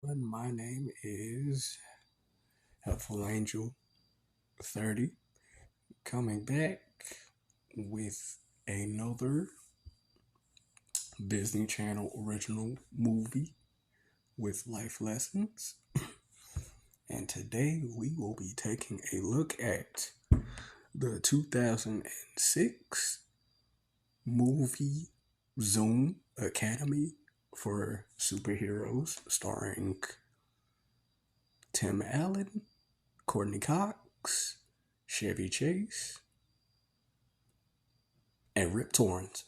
everyone. My name is Helpful Angel 30, coming back with another Disney Channel original movie with life lessons. And today we will be taking a look at the 2006 movie Zoom Academy for Superheroes, starring Tim Allen, Courtney Cox, Chevy Chase, and Rip Torrance,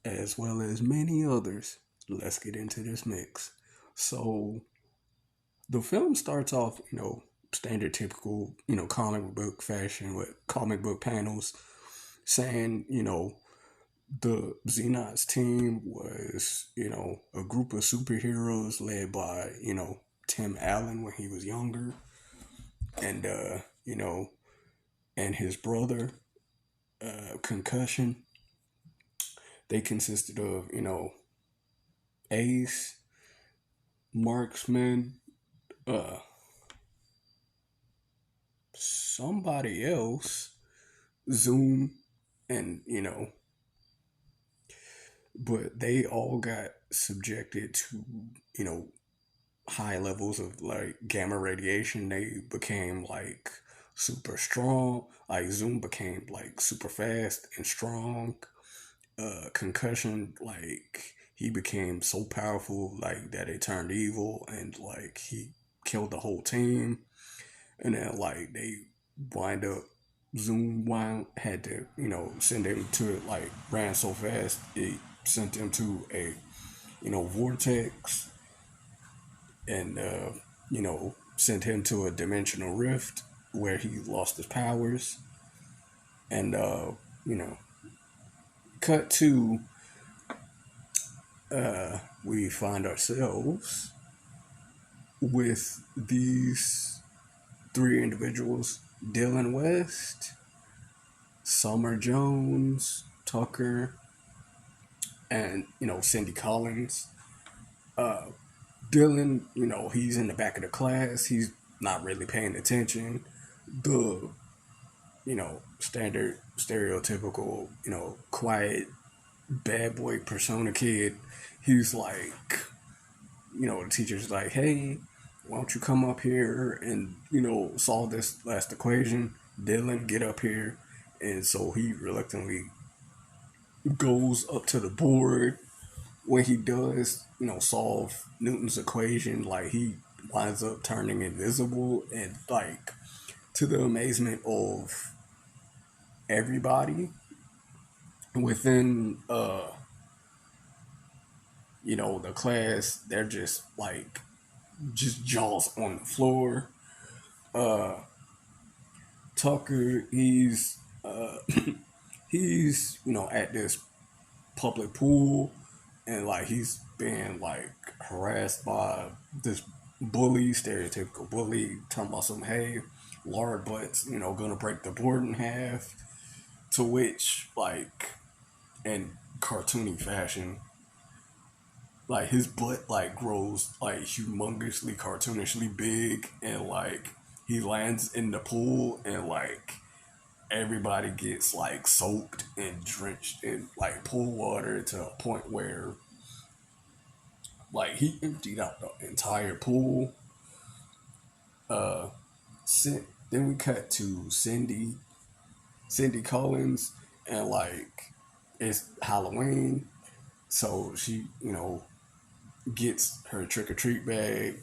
as well as many others. Let's get into this mix. So, the film starts off, standard typical, comic book fashion with comic book panels saying, the Xenox team was, a group of superheroes led by, Tim Allen when he was younger, and, and his brother, Concussion. They consisted of, Ace, Marksman, uh, somebody else, Zoom, and, but they all got subjected to, you know, high levels of like gamma radiation. They became like super strong. Like Zoom became like super fast and strong. Concussion, like he became so powerful like that it turned evil and like he killed the whole team. And then like they wind up Zoom wind had to send him to like ran so fast it sent him to a vortex and sent him to a dimensional rift where he lost his powers. And you know cut to we find ourselves with these three individuals: Dylan West, Summer Jones, Tucker, and Cindy Collins. Uh, Dylan, he's in the back of the class. He's not really paying attention. The standard stereotypical quiet bad boy persona kid. He's like, the teacher's like, hey, why don't you come up here and solve this last equation? Dylan, get up here. And so he reluctantly goes up to the board. When he does solve Newton's equation, like he winds up turning invisible, and like to the amazement of everybody within the class, they're just like just jaws on the floor. uh Tucker, he's at this public pool, and like he's being like harassed by this bully, stereotypical bully, talking about some, hey, lard butts, gonna break the board in half. To which, like, in cartoony fashion, like his butt like grows like humongously cartoonishly big, and like he lands in the pool, and like everybody gets like soaked and drenched in like pool water to a point where like he emptied out the entire pool. Uh, then we cut to Cindy Collins, and like it's Halloween, so she gets her trick or treat bag.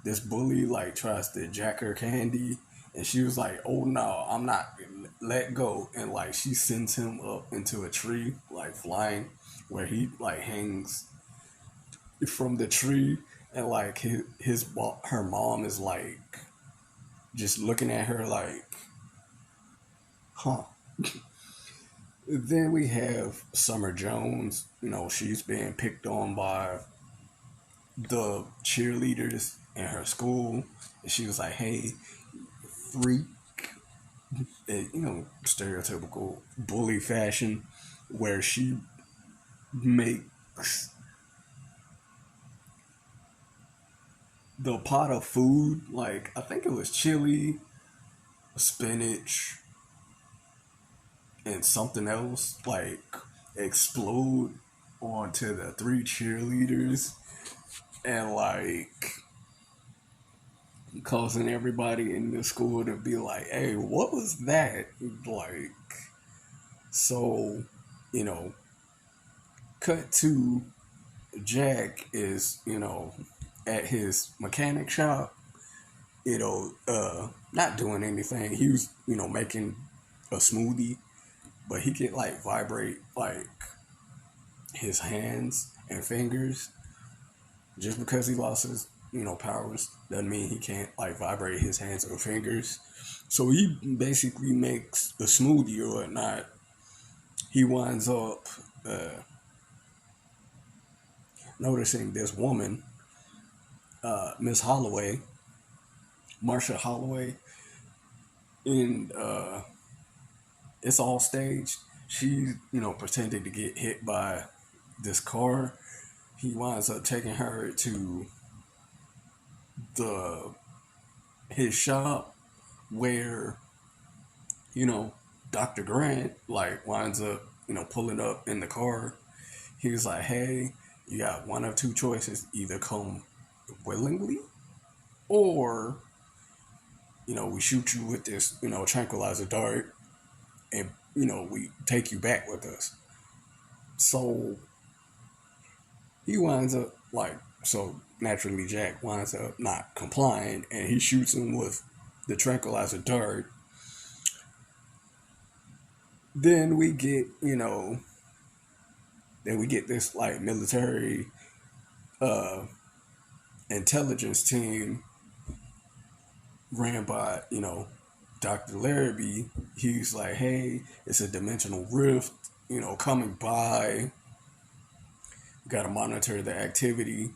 This bully like tries to jack her candy, and she was like, "Oh no, I'm not, let go!" And like she sends him up into a tree, like flying, where he like hangs from the tree, and like her mom is like just looking at her like, huh. Then we have Summer Jones. She's being picked on by the cheerleaders in her school. And she was like, hey, freak. And, stereotypical bully fashion, where she makes the pot of food, like I think it was chili, spinach, and something else, like explode onto the three cheerleaders and like causing everybody in the school to be like, "Hey, what was that?" Like, so, you know, cut to Jack is, at his mechanic shop, not doing anything. He was, making a smoothie, but he could like vibrate like his hands and fingers. Just because he lost his, powers doesn't mean he can't like vibrate his hands or fingers. So he basically makes a smoothie or whatnot. He winds up noticing this woman, Miss Holloway, Marsha Holloway, in it's all staged. She, pretending to get hit by this car. He winds up taking her to the his shop where, you know, Dr. Grant like winds up, pulling up in the car. He was like, "Hey, you got one of two choices. Either come willingly or, we shoot you with this, tranquilizer dart and, we take you back with us." So he winds up like, so naturally Jack winds up not complying and he shoots him with the tranquilizer dart. Then we get, this like military uh intelligence team ran by, Dr. Larrabee. He's like, "Hey, it's a dimensional rift, coming by. We gotta monitor the activity,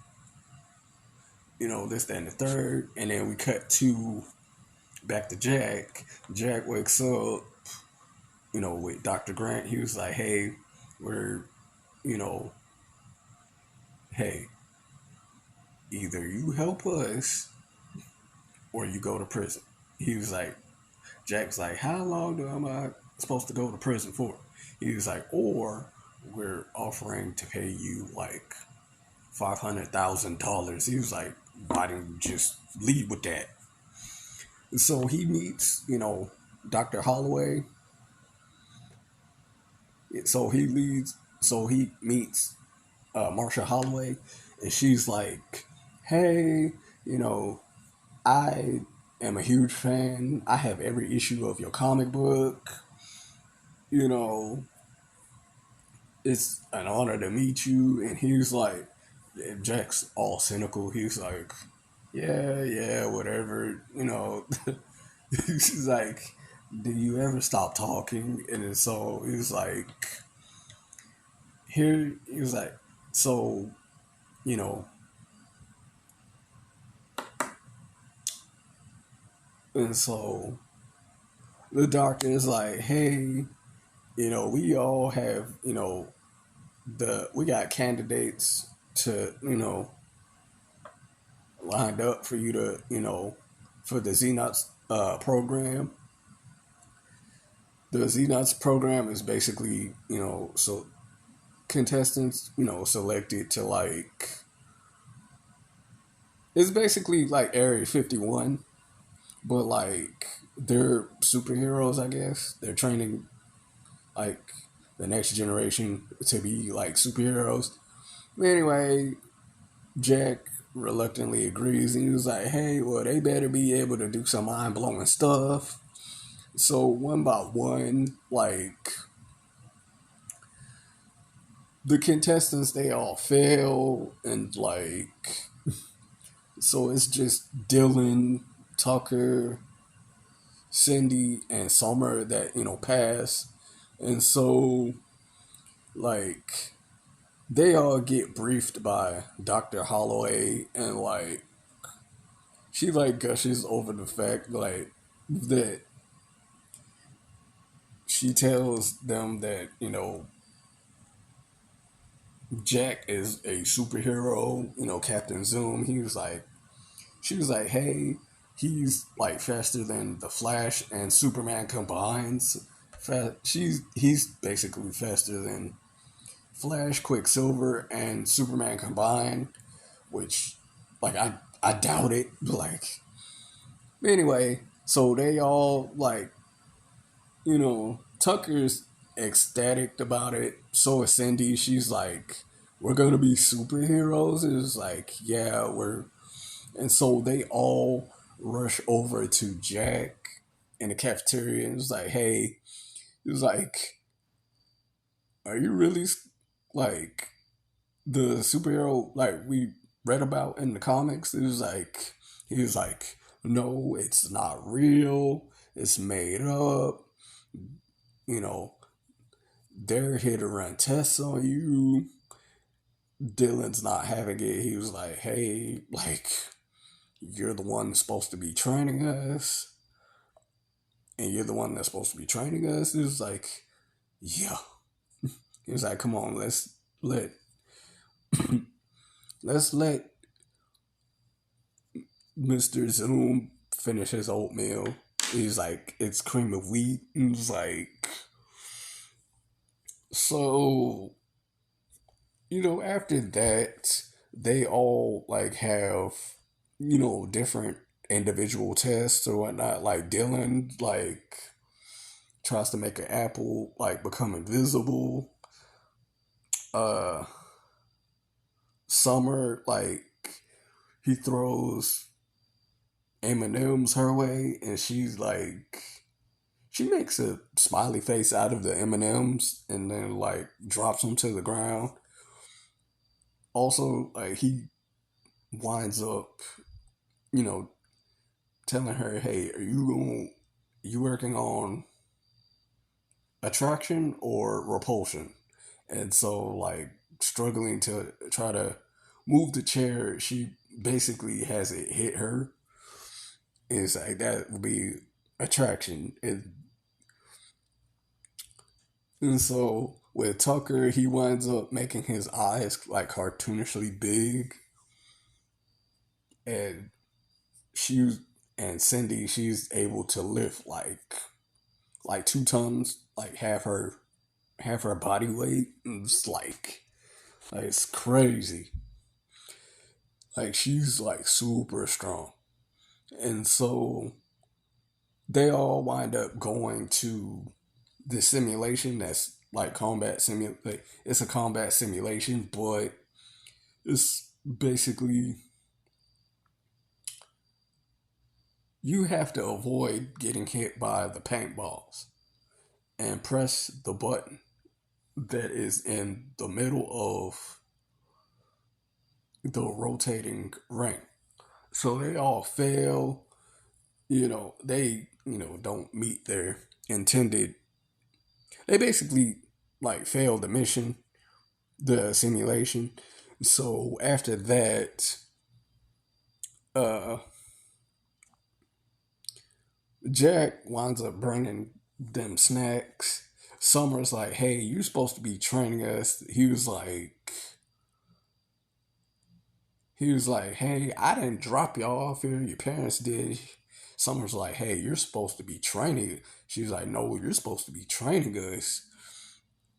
this, that, and the third." And then we cut to back to Jack. Jack wakes up, with Dr. Grant. He was like, "Hey, we're, you know, hey, either you help us or you go to prison." He was like, Jack's like, "How long am I supposed to go to prison for?" He was like, "Or we're offering to pay you like $500,000. He was like, "Why didn't you just lead with that?" So he meets, Dr. Holloway. So he leads. So he meets Marsha Holloway, and she's like, "Hey, you know, I am a huge fan. I have every issue of your comic book. You know, it's an honor to meet you." And he's like, Jack's all cynical. He's like, "Yeah, yeah, whatever." He's like, "Do you ever stop talking?" And then so he was like, "Here," he was like, "So, you know," and so the doctor is like, "Hey, we all have, we got candidates to, lined up for you to, for the Xenox program." The Xenox program is basically, so contestants, selected to like, it's basically like Area 51, but like they're superheroes, I guess. They're training like the next generation to be like superheroes. Anyway, Jack reluctantly agrees and he was like, "Hey, well, they better be able to do some mind blowing stuff." So one by one, like the contestants, they all fail, and like, so it's just Dylan, Tucker, Cindy, and Summer that pass, and so like they all get briefed by Dr. Holloway, and like she like gushes over the fact like that she tells them that Jack is a superhero, Captain Zoom. He was like, She was like, hey, he's like faster than the Flash and Superman combines. He's basically faster than Flash, Quicksilver, and Superman combined, which like I doubt it. Like anyway, so they all like, Tucker's ecstatic about it. So is Cindy. She's like, we're gonna be superheroes. It's like, yeah, we're. And so they all rush over to Jack in the cafeteria and it's like, hey, it was like, are you really like the superhero like we read about in the comics? It was like, he was like, no, it's not real. It's made up. You know, they're here to run tests on you. Dylan's not having it. He was like, hey, like, you're the one supposed to be training us, and you're the one that's supposed to be training us. It was like, yeah. He was like, come on, let let's let Mr. Zoom finish his oatmeal. He's like, it's cream of wheat. And it's like, so, after that, they all like have, different individual tests or whatnot. Like Dylan, like, tries to make an apple like become invisible. Uh, Summer, like, he throws M&Ms her way, and she makes a smiley face out of the M&Ms and then like drops them to the ground. Also, like, he winds up, you know, telling her, "Hey, you working on attraction or repulsion?" And so, like, struggling to try to move the chair, she basically has it hit her. It's like that would be attraction. And so with Tucker, he winds up making his eyes like cartoonishly big, and she and Cindy, she's able to lift like 2 tons, like half her body weight. And it's like it's crazy. Like she's like super strong, and so they all wind up going to the simulation that's like combat simulation. Like, it's a combat simulation, but it's basically you have to avoid getting hit by the paintballs and press the button that is in the middle of the rotating ring. So they all fail. They don't meet their intended. They basically like fail the mission, the simulation. So after that, uh, Jack winds up bringing them snacks. Summer's like, "Hey, you're supposed to be training us." He was like, "Hey, I didn't drop y'all off here. Your parents did." Summer's like, "Hey, you're supposed to be training." She's like, "No, you're supposed to be training us."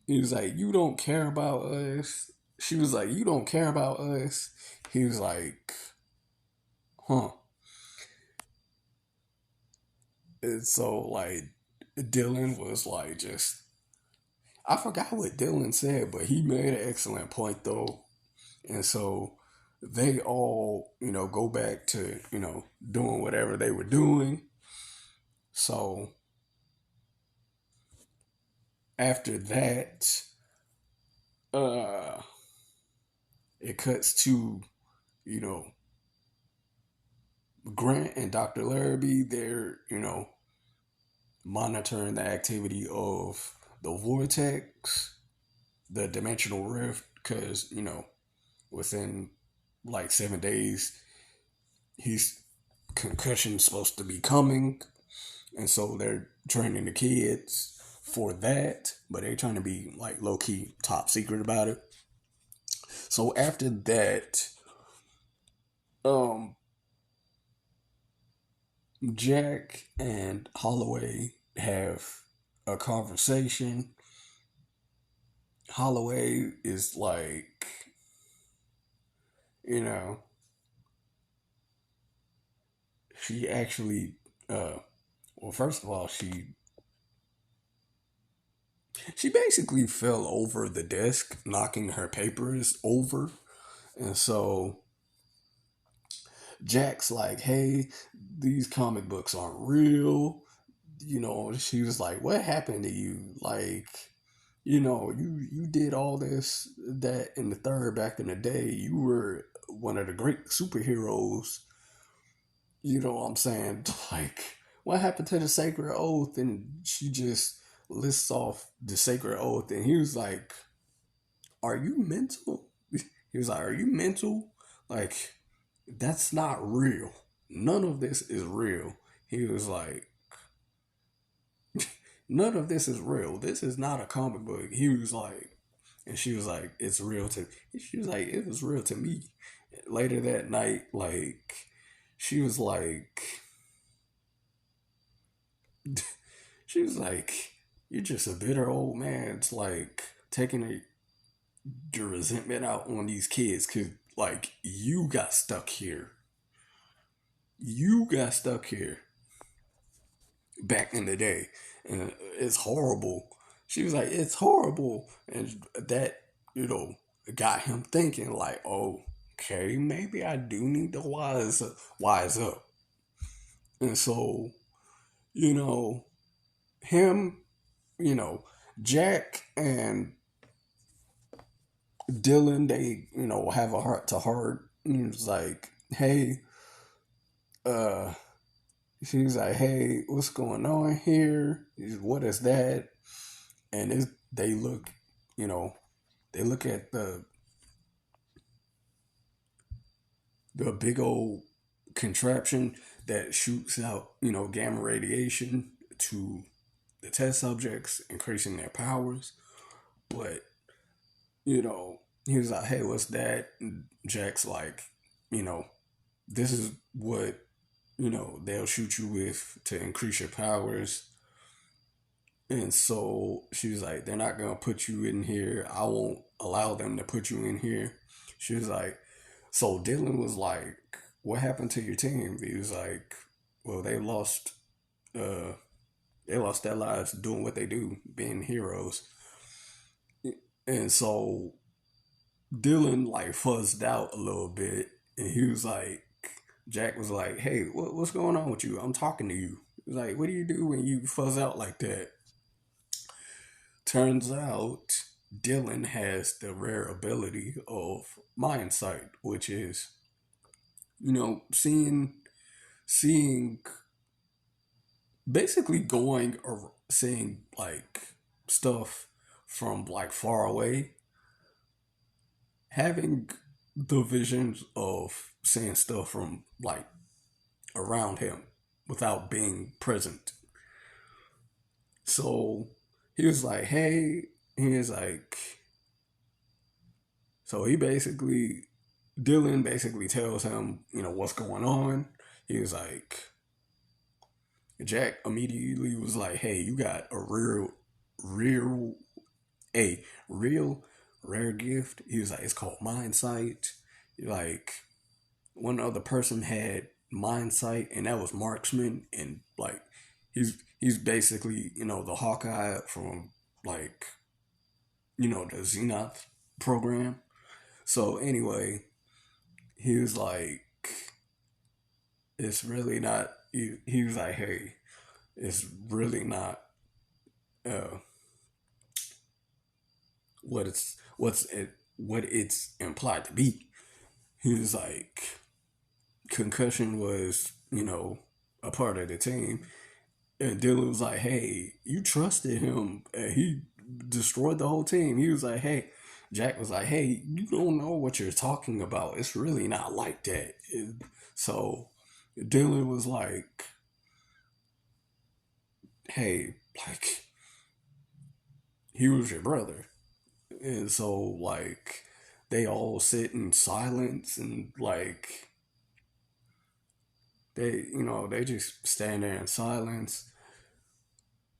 He was like, "You don't care about us." She was like, "You don't care about us." He was like, "Huh." And so like Dylan was like just I forgot what Dylan said, but he made an excellent point though. And so they all, go back to, doing whatever they were doing. So after that, uh it cuts to, you know, Grant and Dr. Larrabee. They're, monitoring the activity of the vortex, the dimensional rift, because, within like 7 days, he's concussion supposed to be coming, and so they're training the kids for that, but they're trying to be like low key top secret about it. So after that, um, Jack and Holloway have a conversation. Holloway is like, you know, she actually, well, first of all, she basically fell over the desk, knocking her papers over, and so Jack's like, "Hey, these comic books aren't real." She was like, "What happened to you? Like, you did all this that in the third back in the day. You were one of the great superheroes. You know what I'm saying? Like, what happened to the sacred oath?" And she just lists off the sacred oath, and he was like, "Are you mental?" He was like, "Are you mental? Like, that's not real. None of this is real." He was like, "None of this is real. This is not a comic book." He was like, and she was like, "It's real to." She was like, "It was real to me." Later that night, like, she was like, she was like, "You're just a bitter old man." It's like taking your resentment out on these kids because, like, you got stuck here. You got stuck here back in the day, and it's horrible. She was like, "It's horrible," and that you know got him thinking like, "Oh, okay, maybe I do need to wise up." And so you know him, you know Jack and Dylan, they have a heart to heart. And it's like, "Hey, uh." She's like, "Hey, what's going on here? What is that?" And they look, you know, they look at the big old contraption that shoots out, gamma radiation to the test subjects, increasing their powers. But, he was like, "Hey, what's that?" And Jack's like, you know, "This is what, they'll shoot you with to increase your powers." And so she was like, "They're not going to put you in here. I won't allow them to put you in here." She was like, so Dylan was like, "What happened to your team?" He was like, "Well, uh, they lost their lives doing what they do, being heroes." And so Dylan like fuzzed out a little bit, and he was like, Jack was like, "Hey, what's going on with you? I'm talking to you." He was like, "What do you do when you fuzz out like that?" Turns out Dylan has the rare ability of mind sight, which is, seeing basically going or seeing like stuff from like far away, having the visions of seeing stuff from like around him without being present. So he was like, "Hey," he was like, so he basically, Dylan basically tells him, what's going on. He was like, Jack immediately was like, "Hey, you got real, a real rare gift." He was like, "It's called mind sight." Like, one other person had mind sight, and that was marksman, and like, he's basically the Hawkeye from like the Xenoth program. So anyway, he was like, "It's really not." He was like, "Hey, it's really not uh, what it's implied to be." He was like, concussion was a part of the team, and Dylan was like, "Hey, you trusted him, and he destroyed the whole team." He was like, "Hey." Jack was like, "Hey, you don't know what you're talking about. It's really not like that." So Dylan was like, "Hey, like, he was your brother." And so, like, they all sit in silence, and like they just stand there in silence.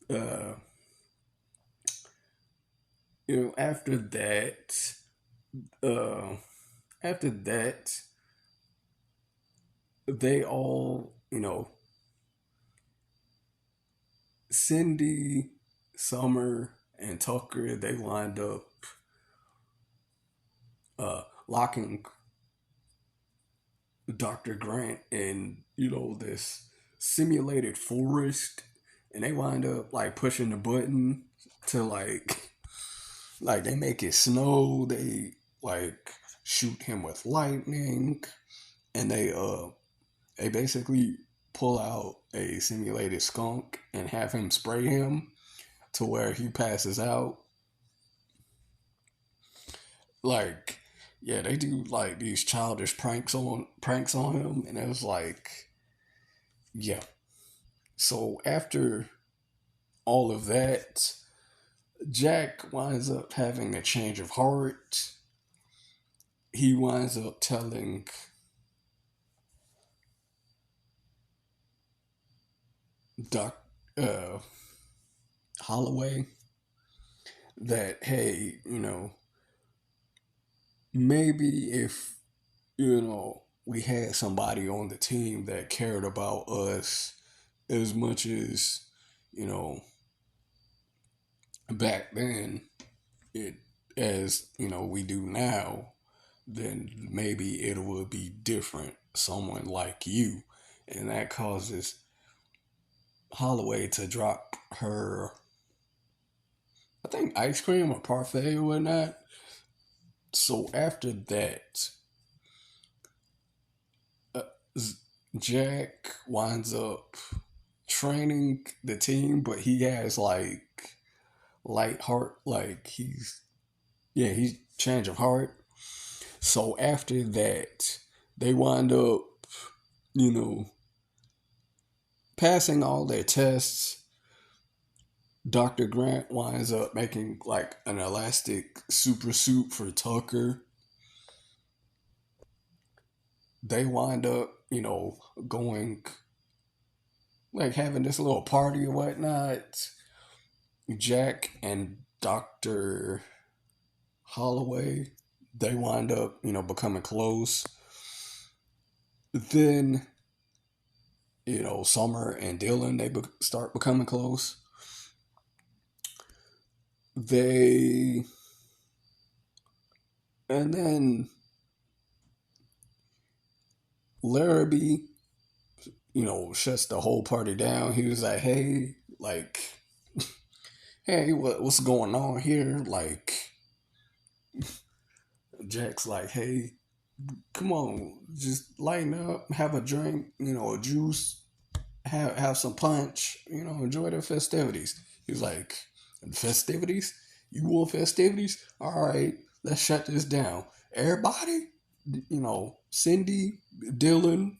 Uh, you know, uh, after that, they all, Cindy, Summer, and Tucker, they lined up locking Dr. Grant in, this simulated forest, and they wind up like pushing the button to like they make it snow, they like shoot him with lightning, and they basically pull out a simulated skunk and have him spray him to where he passes out. Like, yeah, they do like these childish pranks on him, and it was like, yeah. So after all of that, Jack winds up having a change of heart. He winds up telling Doc uh, Holloway that, hey, maybe if we had somebody on the team that cared about us as much as you know back then, it as we do now, then maybe it would be different. Someone like you, and that causes Holloway to drop her, I think, ice cream or parfait or whatnot. So after that, uh, Jack winds up training the team, but he has like light heart, like he's change of heart. So after that, they wind up, you know, passing all their tests. Dr. Grant winds up making like an elastic super suit for Tucker. They wind up, going like having this little party or whatnot. Jack and Dr. Holloway, they wind up, becoming close. Then, Summer and Dylan, they start becoming close. They, and then Larrabee, shuts the whole party down. He was like, hey, like, hey, what's going on here? Like, Jack's like, hey, come on, just lighten up, have a drink, a juice, have some punch, enjoy the festivities. He's like, festivities? You want festivities? All right, let's shut this down. Everybody, Cindy, Dylan,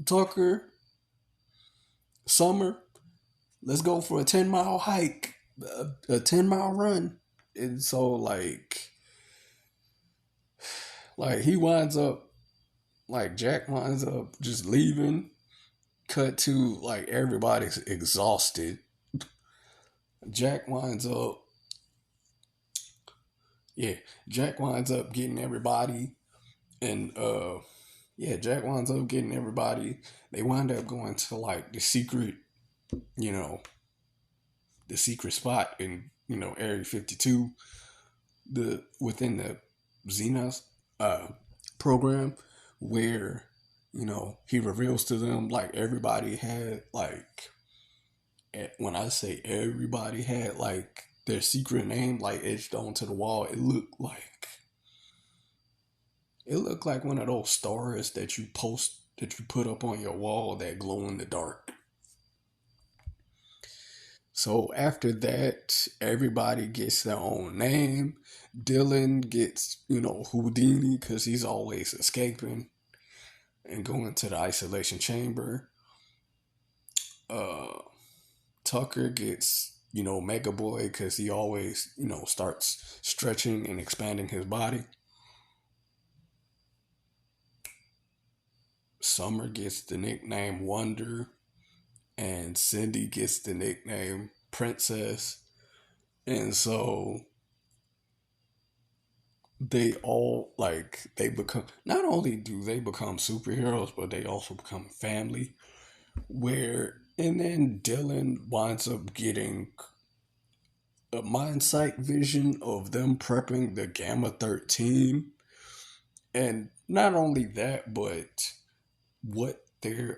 Tucker, Summer, let's go for a 10-mile hike, a 10-mile run. And so like he winds up, like Jack winds up just leaving. Cut to like everybody's exhausted. Jack winds up, yeah, Jack winds up getting everybody, and Jack winds up getting everybody. They wind up going to like you know, the secret spot in Area 52, the within the Xenos program, where he reveals to them like everybody had like, when I say everybody had like their secret name like etched onto the wall. It looked like one of those stars that you put up on your wall that glow in the dark. So after that, everybody gets their own name. Dylan gets, Houdini, because he's always escaping and going to the isolation chamber. Uh, Tucker gets, Mega Boy, because he always, starts stretching and expanding his body. Summer gets the nickname Wonder, and Cindy gets the nickname Princess. And so they all like they become, not only do they become superheroes, but they also become family. Where and then Dylan winds up getting a mind sight vision of them prepping the Gamma 13. And not only that, but what the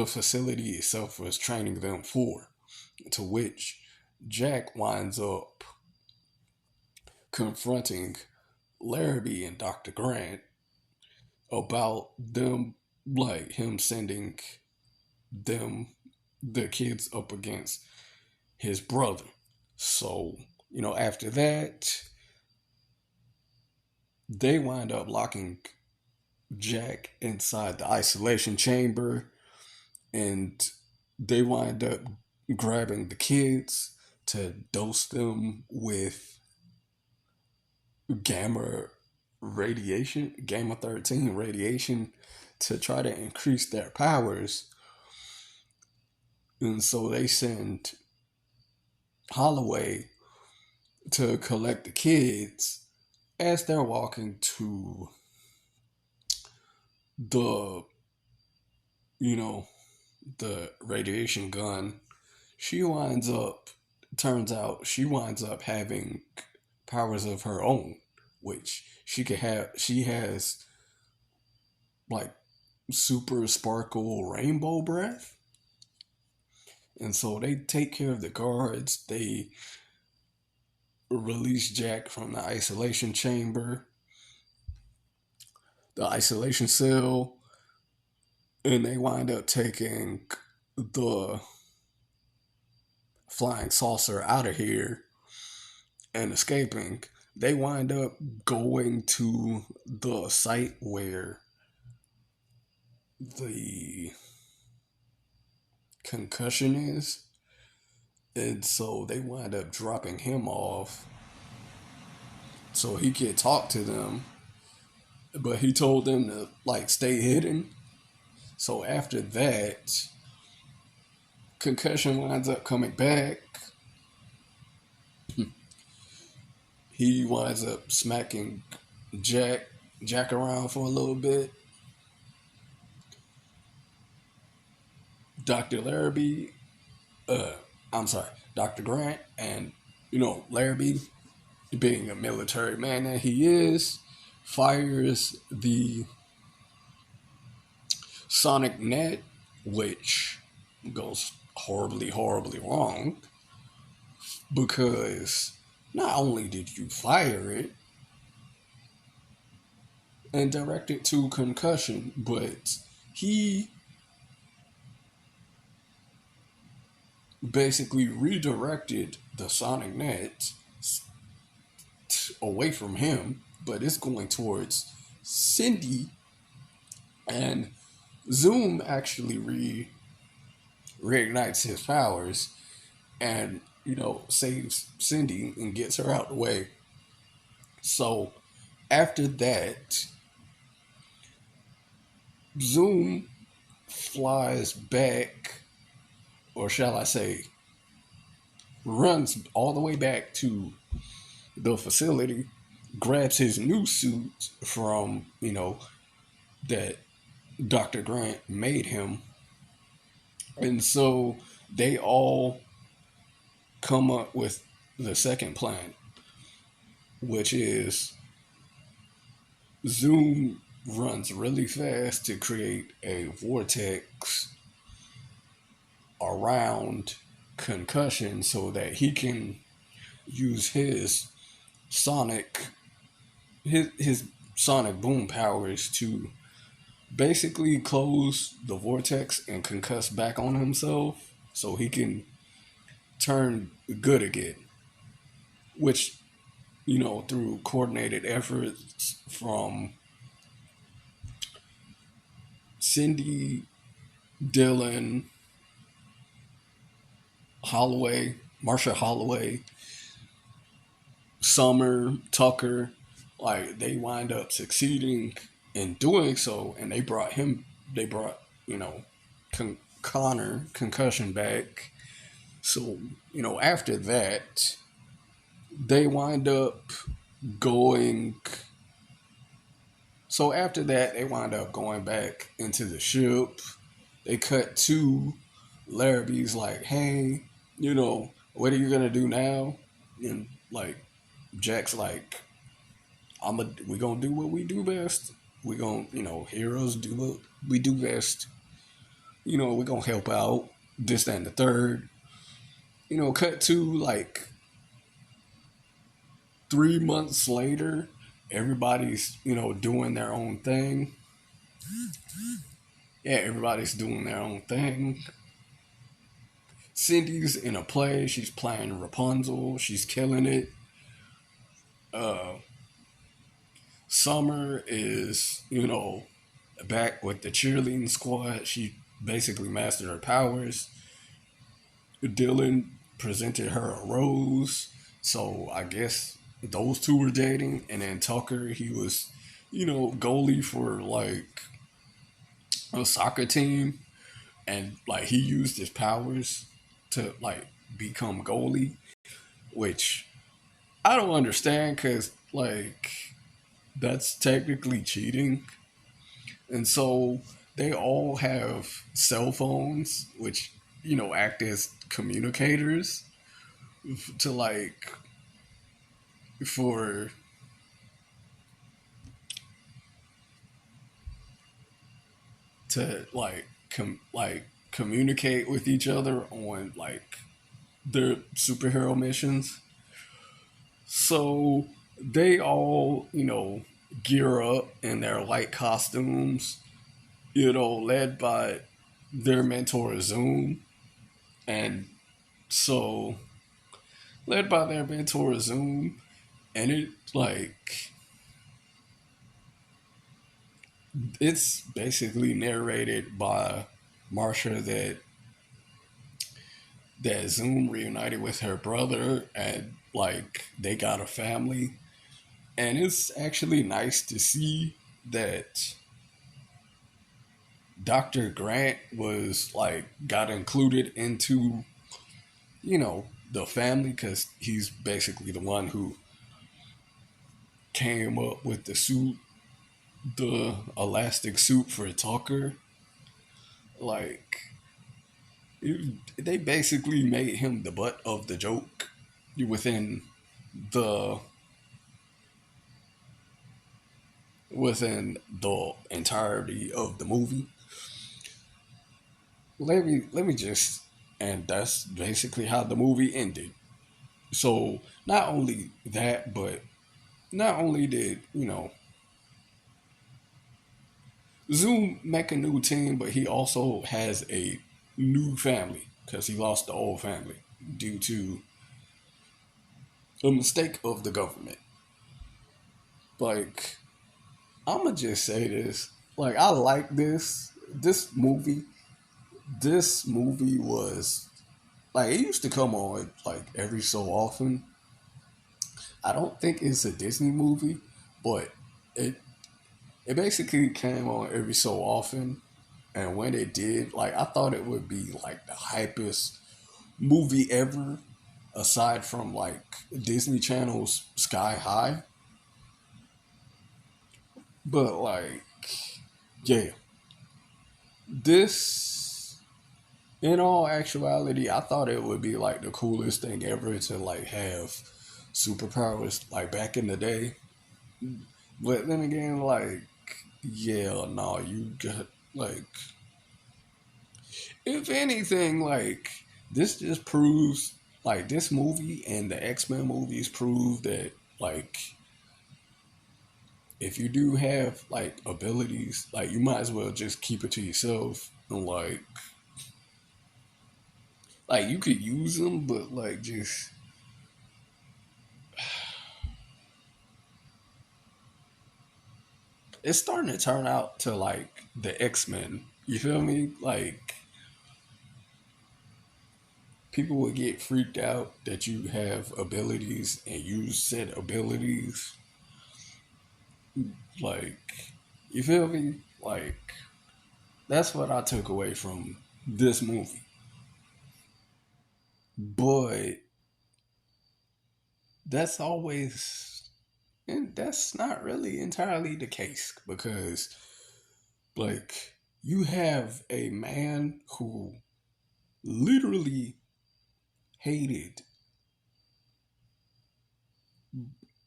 facility itself was training them for, to which Jack winds up confronting Larrabee and Dr. Grant about them, like him sending them, the kids, up against his brother. So, after that, they wind up locking Jack inside the isolation chamber, and they wind up grabbing the kids to dose them with gamma gamma 13 radiation, to try to increase their powers. And so they send Holloway to collect the kids. As they're walking to the, you know, the radiation gun, she winds up, turns out she winds up having powers of her own, which she has like super sparkle rainbow breath. And so they take care of the guards. They release Jack from the isolation chamber, the isolation cell, and they wind up taking the flying saucer out of here and escaping. They wind up going to the site where the concussion is, and so they wind up dropping him off so he could talk to them, but he told them to like stay hidden. So after that, concussion winds up coming back. He winds up smacking Jack around for a little bit. Dr. Larrabee, I'm sorry, Dr. Grant, and Larrabee, being a military man that he is, fires the sonic net, which goes horribly, horribly wrong, because not only did you fire it and direct it to concussion, but he basically redirected the sonic net away from him, but it's going towards Cindy, and Zoom actually reignites his powers and saves Cindy and gets her out the way. So after that, Zoom flies back, or shall I say, runs all the way back to the facility, grabs his new suit from, that Dr. Grant made him. And so they all come up with the second plan, which is Zoom runs really fast to create a vortex around concussion so that he can use his sonic boom powers to basically close the vortex and concuss back on himself so he can turn good again, which through coordinated efforts from Cindy, Dylan, Holloway, Marsha Holloway, Summer, Tucker, like they wind up succeeding in doing so, and they brought, you know, Connor concussion back. So, after that, they wind up going. So after that, they wind up going back into the ship. They cut to Larrabee's like, hey, what are you gonna do now? And like Jack's like, we gonna do what we do best. We gonna, heroes do what we do best. We gonna help out. This, that, and the third. Cut to like 3 months later, everybody's, doing their own thing. Yeah, everybody's doing their own thing. Cindy's in a play. She's playing Rapunzel. She's killing it. Uh, Summer is, back with the cheerleading squad. She basically mastered her powers. Dylan presented her a rose. So I guess those two were dating. And then Tucker, he was, goalie for like a soccer team. And like he used his powers to like become goalie, which I don't understand because like that's technically cheating. And so they all have cell phones, which act as communicators to like for to like communicate with each other on like their superhero missions. So they all, gear up in their light costumes, led by their mentor Zoom. And so, led by their mentor Zoom, and it's basically narrated by Marsha that Zoom reunited with her brother and like they got a family. And it's actually nice to see that Dr. Grant was like got included into, the family because he's basically the one who came up with the elastic suit for Tucker. Like, they basically made him the butt of the joke within the the entirety of the movie. Let me just, and that's basically how the movie ended. So not only that, but not only did Zoom make a new team, but he also has a new family because he lost the old family due to a mistake of the government. Like, I'ma just say this. Like, I like this movie. This movie was like it used to come on like every so often. I don't think it's a Disney movie, but it it basically came on every so often. And when it did, like I thought it would be like the hypest movie ever, aside from like Disney Channel's Sky High. But like, yeah, this in all actuality, I thought it would be like the coolest thing ever to like have superpowers like back in the day. But then again, like, yeah, no, you got like, if anything, like this just proves like this movie and the X-Men movies prove that like if you do have like abilities, like you might as well just keep it to yourself and like you could use them, but like just it's starting to turn out to like the X-Men. You feel me? Like people would get freaked out that you have abilities and use said abilities. Like You feel me? Like, that's what I took away from this movie. But that's always, and that's not really entirely the case because, like, you have a man who literally hated,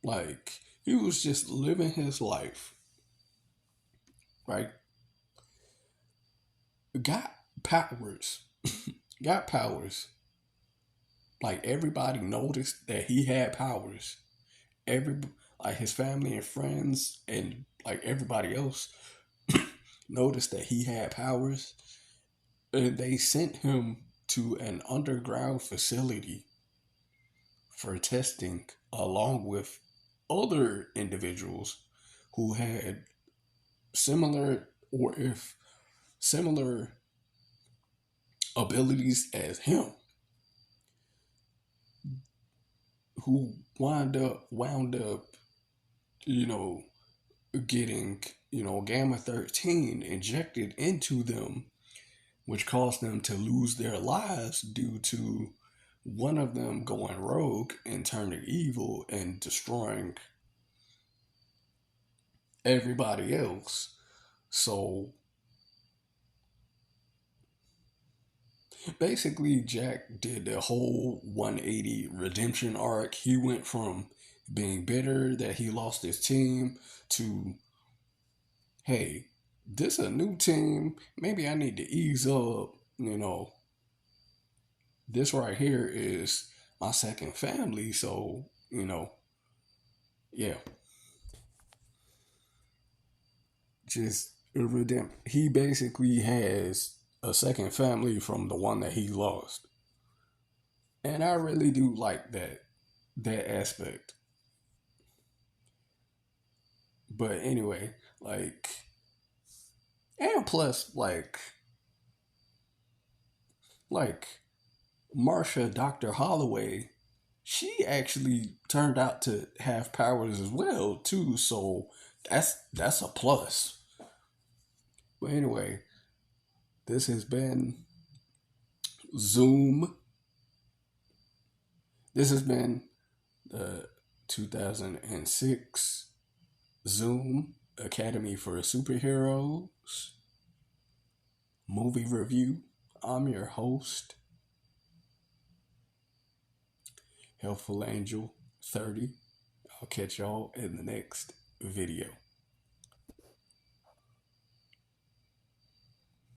like, he was just living his life, right? Got powers, got powers. Like, everybody noticed that he had powers. Every, like, his family and friends and like everybody else noticed that he had powers, and they sent him to an underground facility for testing, along with other individuals who had similar, or if similar, abilities as him, who wound up, you know, getting, gamma 13 injected into them, which caused them to lose their lives due to one of them going rogue and turning evil and destroying everybody else. So basically, Jack did the whole 180 redemption arc. He went from being bitter that he lost his team to, hey, this a new team. Maybe I need to ease up. This right here is my second family. So, yeah, just redemption. He basically has a second family from the one that he lost. And I really do like that aspect. But anyway, like, and plus, like Marsha, Dr. Holloway, she actually turned out to have powers as well too. So that's a plus. But anyway, this has been Zoom. This has been the 2006 Zoom Academy for Superheroes movie review. I'm your host, Helpful Angel 30. I'll catch y'all in the next video.